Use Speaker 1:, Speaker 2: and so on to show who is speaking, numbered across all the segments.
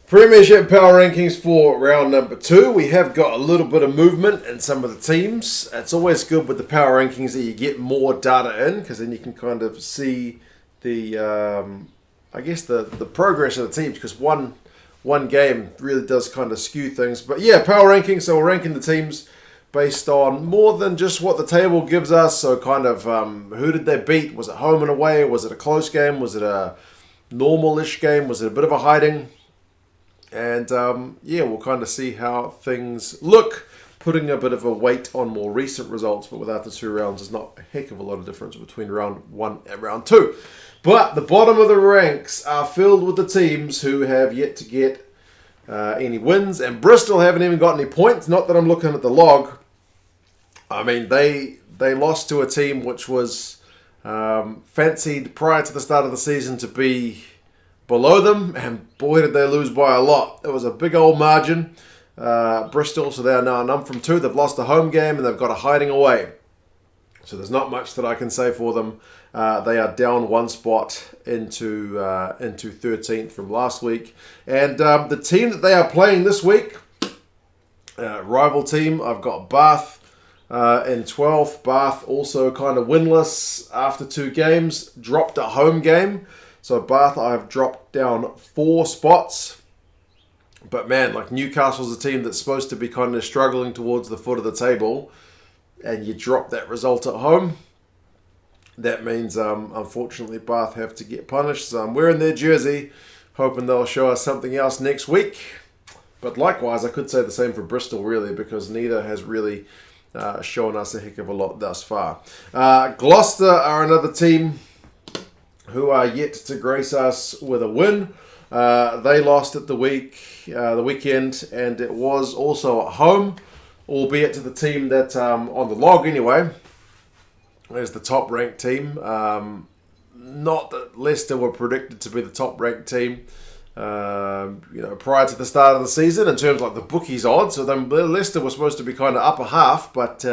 Speaker 1: Premiership power rankings for round number 2. We have got a little bit of movement in some of the teams. It's always good with the power rankings that you get more data in, because then you can kind of see the, the progress of the teams, because one game really does kind of skew things. But yeah, power rankings, so we're ranking the teams based on more than just what the table gives us. So kind of who did they beat? Was it home and away? Was it a close game? Was it a normal-ish game? Was it a bit of a hiding? And we'll kind of see how things look, putting a bit of a weight on more recent results, but without the 2 rounds, there's not a heck of a lot of difference between round 1 and round 2. But the bottom of the ranks are filled with the teams who have yet to get any wins, and Bristol haven't even got any points. Not that I'm looking at the log. I mean, they lost to a team which was fancied prior to the start of the season to be below them, and boy did they lose by a lot. It was a big old margin. Bristol, so they are now 0 from 2. They've lost a home game and they've got a hiding away. So there's not much that I can say for them. They are down 1 spot into 13th from last week. And the team that they are playing this week, rival team, I've got Bath in 12th. Bath also kind of winless after 2 games, dropped a home game. So Bath, I've dropped down 4 spots. But man, like Newcastle's a team that's supposed to be kind of struggling towards the foot of the table, and you drop that result at home. That means, unfortunately, Bath have to get punished. So I'm wearing their jersey, hoping they'll show us something else next week. But likewise, I could say the same for Bristol, really, because neither has really shown us a heck of a lot thus far. Gloucester are another team who are yet to grace us with a win. They lost at the weekend, and it was also at home, albeit to the team that, on the log anyway, is the top-ranked team. Not that Leicester were predicted to be the top-ranked team, prior to the start of the season in terms of like the bookies odds. So then Leicester was supposed to be kind of upper half, but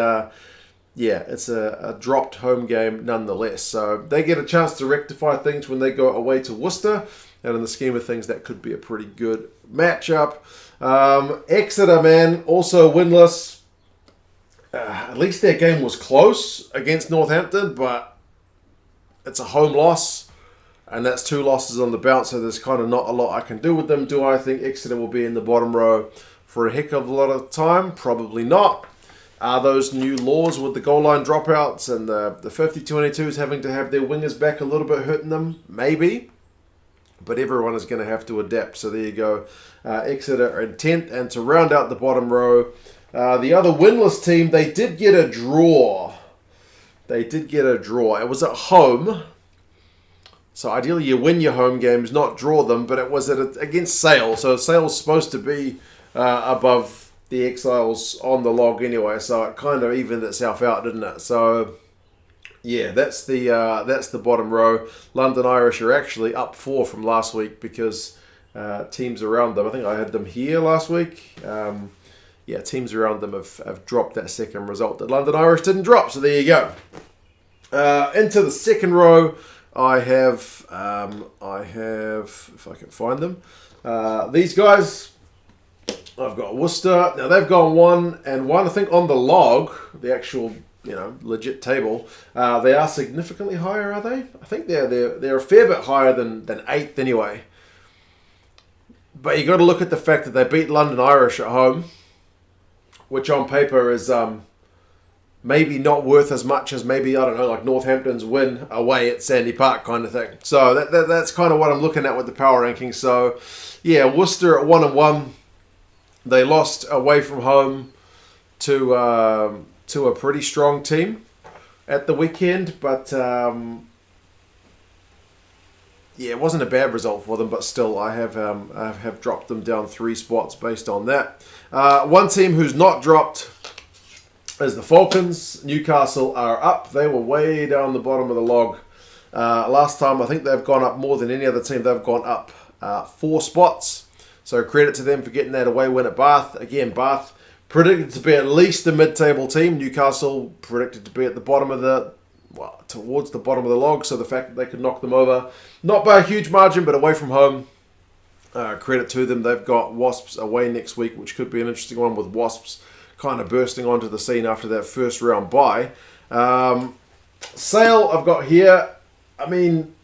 Speaker 1: it's a dropped home game nonetheless. So they get a chance to rectify things when they go away to Worcester. And in the scheme of things, that could be a pretty good matchup. Exeter, man, also winless. At least their game was close against Northampton, but it's a home loss. And that's 2 losses on the bounce, so there's kind of not a lot I can do with them. Do I think Exeter will be in the bottom row for a heck of a lot of time? Probably not. Are those new laws with the goal line dropouts and the 50-22s having to have their wingers back a little bit hurting them? Maybe. But everyone is going to have to adapt. So there you go. Exeter in 10th. And to round out the bottom row, the other winless team, they did get a draw. It was at home. So ideally you win your home games, not draw them. But it was against Sale. So Sale's supposed to be above the Exiles on the log anyway. So it kind of evened itself out, didn't it? So yeah, that's the bottom row. London Irish are actually up 4 from last week because teams around them, I think I had them here last week. Teams around them have dropped that second result that London Irish didn't drop. So there you go. Into the second row, I have, if I can find them, these guys. I've got Worcester. Now they've gone 1 and 1. I think on the log, the actual legit table, they are significantly higher, are they? I think they're a fair bit higher than 8th anyway. But you got to look at the fact that they beat London Irish at home, which on paper is maybe not worth as much as maybe, I don't know, like Northampton's win away at Sandy Park kind of thing. So that's kind of what I'm looking at with the power rankings. So yeah, Worcester at 1 and 1. They lost away from home to a pretty strong team at the weekend, but it wasn't a bad result for them. But still, I have dropped them down 3 spots based on that. One team who's not dropped is the Falcons. Newcastle are up. They were way down the bottom of the log last time. I think they've gone up more than any other team. They've gone up 4 spots. So credit to them for getting that away win at Bath. Again, Bath predicted to be at least a mid-table team. Newcastle predicted to be at the bottom of towards the bottom of the log. So the fact that they could knock them over, not by a huge margin, but away from home, Credit to them. They've got Wasps away next week, which could be an interesting one, with Wasps kind of bursting onto the scene after that first round bye. Sale I've got here. I mean,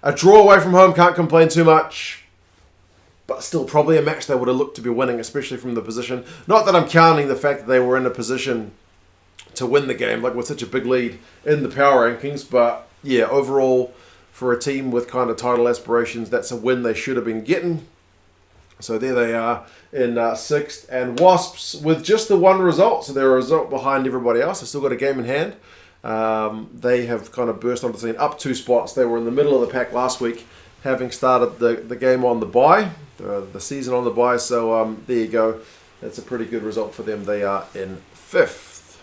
Speaker 1: a draw away from home, can't complain too much, but still probably a match they would have looked to be winning, especially from the position. Not that I'm counting the fact that they were in a position to win the game, like with such a big lead in the power rankings, but yeah, overall, for a team with kind of title aspirations, that's a win they should have been getting. So there they are in 6th, and Wasps with just the one result, so they're a result behind everybody else. They've still got a game in hand. They have kind of burst onto the scene, up 2 spots. They were in the middle of the pack last week, having started the game on the bye, the season on the bye. So there you go. That's a pretty good result for them. They are in 5th.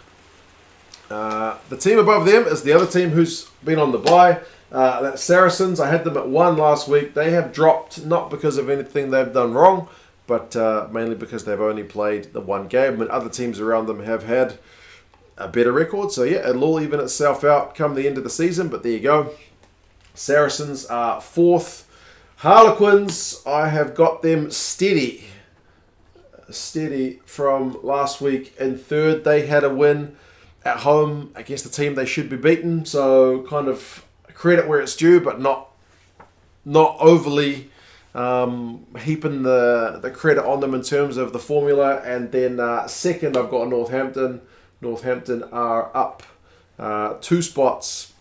Speaker 1: The team above them is the other team who's been on the bye. That's Saracens. I had them at 1 last week. They have dropped, not because of anything they've done wrong, but mainly because they've only played the one game, and other teams around them have had a better record. So yeah, it'll all even itself out come the end of the season, but there you go. Saracens are 4th. Harlequins, I have got them steady from last week in 3rd. They had a win at home against the team they should be beaten, so kind of credit where it's due, but not overly heaping the credit on them in terms of the formula. And then 2nd, I've got Northampton. Northampton are up 2 spots.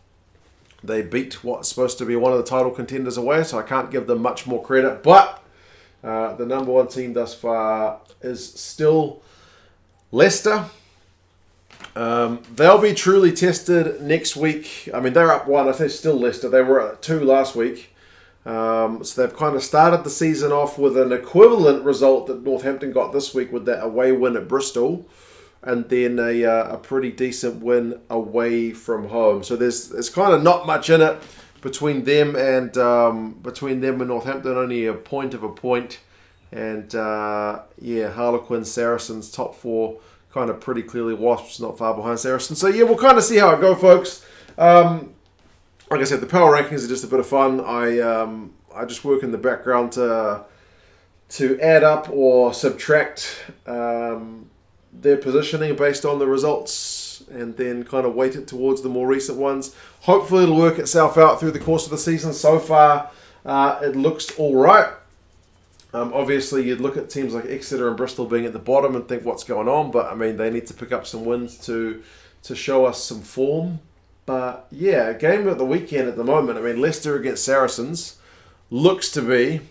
Speaker 1: They beat what's supposed to be one of the title contenders away, so I can't give them much more credit. But the number 1 team thus far is still Leicester. They'll be truly tested next week. I mean, they're up 1. I think still Leicester. They were at 2 last week. So they've kind of started the season off with an equivalent result that Northampton got this week with that away win at Bristol, and then a pretty decent win away from home. So there's kind of not much in it between them and Northampton. Only a point of a point. And yeah, Harlequins, Saracens, top 4. Kind of pretty clearly Wasps not far behind Saracens. So yeah, we'll kind of see how it goes, folks. Like I said, the power rankings are just a bit of fun. I just work in the background to add up or subtract their positioning based on the results, and then kind of weight it towards the more recent ones. Hopefully it'll work itself out through the course of the season. So far, it looks all right. Obviously, you'd look at teams like Exeter and Bristol being at the bottom and think what's going on, but I mean, they need to pick up some wins to show us some form. But yeah, game of the weekend at the moment. I mean, Leicester against Saracens looks to be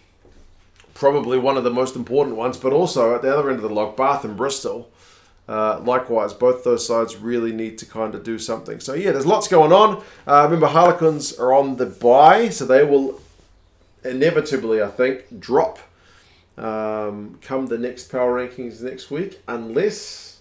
Speaker 1: probably one of the most important ones, but also at the other end of the log, Bath and Bristol. Likewise, both those sides really need to kind of do something. So yeah, there's lots going on. Remember, Harlequins are on the bye, so they will inevitably, I think, drop come the next power rankings next week, unless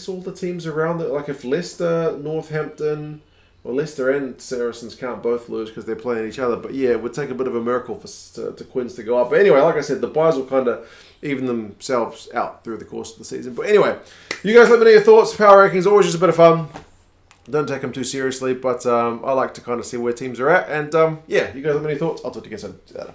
Speaker 1: all the teams around it, like if Leicester, Northampton, well, Leicester and Saracens can't both lose because they're playing each other. But yeah, it would take a bit of a miracle to Quins to go up. But anyway, like I said, the buys will kind of even themselves out through the course of the season. But anyway, you guys let me know your thoughts. Power rankings always just a bit of fun. Don't take them too seriously, but I like to kind of see where teams are at. And yeah, you guys let me know your thoughts. I'll talk to you guys soon. See you later.